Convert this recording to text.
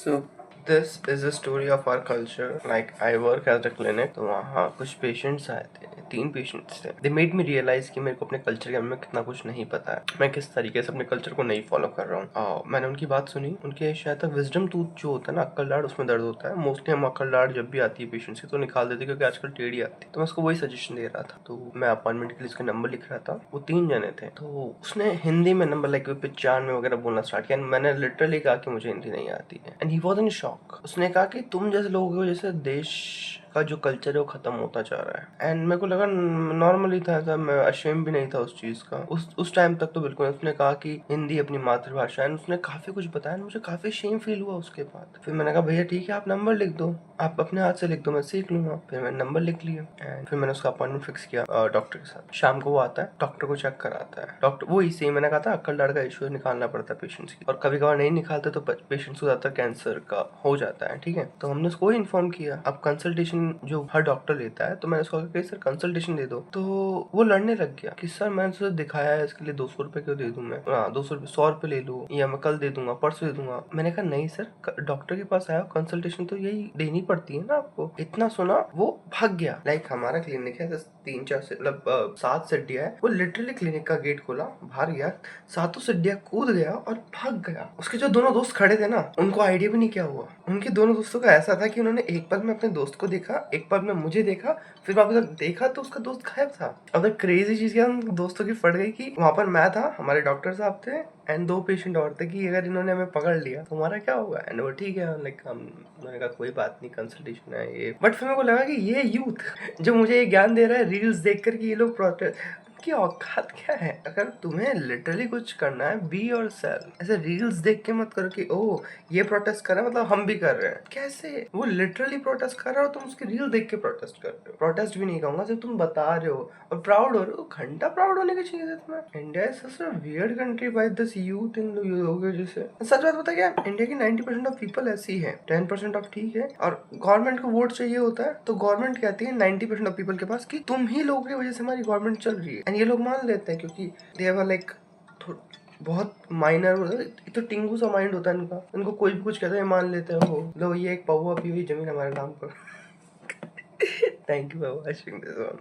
So this is the story of our culture. Like I work at a clinic, तो वहाँ कुछ patients आए थे, 3 पेशेंट्स थे. They made me realize कि मेरे को अपने कल्चर के बारे में कितना कुछ नहीं पता है, मैं किस तरीके से अपने कल्चर को नहीं फॉलो कर रहा हूँ. मैंने उनकी बात सुनी. उनके शायद तक विजडम टूथ जो होता है ना, अक्कल दाढ़, उसमें दर्द होता है. मोस्टली हम अक्कल दाढ़ जब भी आती है पेशेंट्स की तो निकाल देते क्योंकि आजकल टेढ़ी आती है. तो मैं उसको वही सजेशन दे रहा था. तो मैं अपॉइंटमेंट के लिए उसका नंबर लिख रहा था. वो 3 जने थे. तो उसने हिंदी में नंबर लाइक 95 वगैरह बोलना स्टार्ट किया. मैंने लिटरली कहा कि मुझे हिंदी नहीं आती है. And he was in shock. उसने कहा कि तुम जैसे लोगों की वजह से देश का जो कल्चर है वो खत्म होता जा रहा है. एंड मेरे को लगा नॉर्मली था ऐसा. मैं अशेम भी नहीं था उस चीज का. उस टाइम तक तो बिल्कुल. उसने कहा कि हिंदी अपनी मातृभाषा है. उसने काफी कुछ बताया. मुझे काफी शेम फील हुआ उसके बाद. फिर मैंने कहा भैया ठीक है, आप नंबर लिख दो, आप अपने हाथ से लिख दो, मैं सीख लूंगा. फिर मैंने नंबर लिख लिया. एंड फिर मैंने उसका अपॉइंटमेंट फिक्स किया डॉक्टर के साथ. शाम को वो आता है, डॉक्टर को चेक कराता है. डॉक्टर वो इसी मैंने कहा था अक्कल दाढ़ का इशू निकालना पड़ता है पेशेंट्स की, और कभी कभार नहीं निकालते तो पेशेंट्स को ज्यादातर कैंसर का हो जाता है. ठीक है, तो हमने उसको इन्फॉर्म किया. अब कंसल्टेशन जो हर डॉक्टर लेता है, तो मैंने उसको कहा सर कंसल्टेशन दे दो. तो वो लड़ने लग गया कि सर मैंने उसे दिखाया है, इसके लिए 200 रुपए क्यों दे दूं मैं. 200 रुपए, 100 रुपए ले लूं, या मैं कल दे दूंगा, परसों दे दूंगा. मैंने कहा नहीं सर, डॉक्टर के पास आया, कंसल्टेशन तो यही देनी पड़ती है ना आपको. इतना सुना वो भाग गया. लाइक हमारा क्लिनिक है 3-4 से मतलब 7 सीढ़ियां है. वो लिटरली क्लिनिक का गेट खोला, बाहर गया, 7 सीढ़ियां कूद गया और भाग गया. उसके जो दोनों दोस्त खड़े थे ना, उनको आइडिया भी नहीं क्या हुआ. उनके दोनों दोस्तों का ऐसा था कि उन्होंने एक पल में अपने दोस्त को देखा, एक पल में मुझे देखा, फिर वापस जब देखा तो उसका दोस्त गायब था. अब क्रेजी चीज क्या उन दोस्तों की फट गई कि वहां पर मैं था, हमारे डॉक्टर साहब थे एंड 2 पेशेंट और थे, कि अगर इन्होंने हमें पकड़ लिया तो हमारा क्या होगा. एंड वो ठीक है, लाइक मैंने कहा कोई बात नहीं, कंसल्टेशन है ये. बट फिर मेरे को लगा कि ये यूथ जो मुझे ये ज्ञान दे रहा है रील्स देख कर कि ये लोग प्रोटेस्ट की औकात क्या है. अगर तुम्हें लिटरली कुछ करना है, बी योरसेल्फ. ऐसे रील्स देख के मत करो कि ओह ये प्रोटेस्ट कर रहा है मतलब हम भी कर रहे हैं. कैसे वो लिटरली प्रोटेस्ट कर रहा हो, तुम उसकी रील देख के प्रोटेस्ट कर रहे हो. प्रोटेस्ट भी नहीं कहूंगा, सिर्फ तुम बता रहे हो और प्राउड हो रहे हो. घंटा प्राउड होने की चीज है तुम्हें. India is such a weird country by this youth in लोगों की वजह से. सच बात पता क्या, इंडिया की 90% ऑफ पीपल ऐसी है. 10% ऑफ ठीक है, और गवर्नमेंट को वोट चाहिए होता है तो गवर्नमेंट कहती है 90% ऑफ पीपल के पास कि तुम ही लोगों की वजह से हमारी गवर्नमेंट चल रही है. एंड ये लोग मान लेते हैं क्योंकि दे हैव लाइक बहुत माइनर, तो टिंगू सा माइंड होता है इनका. इनको कोई भी कुछ कहता है मान लेते हैं. हो लो ये एक पौवा पी हुई जमीन हमारे नाम पर. Thank you for watching this one.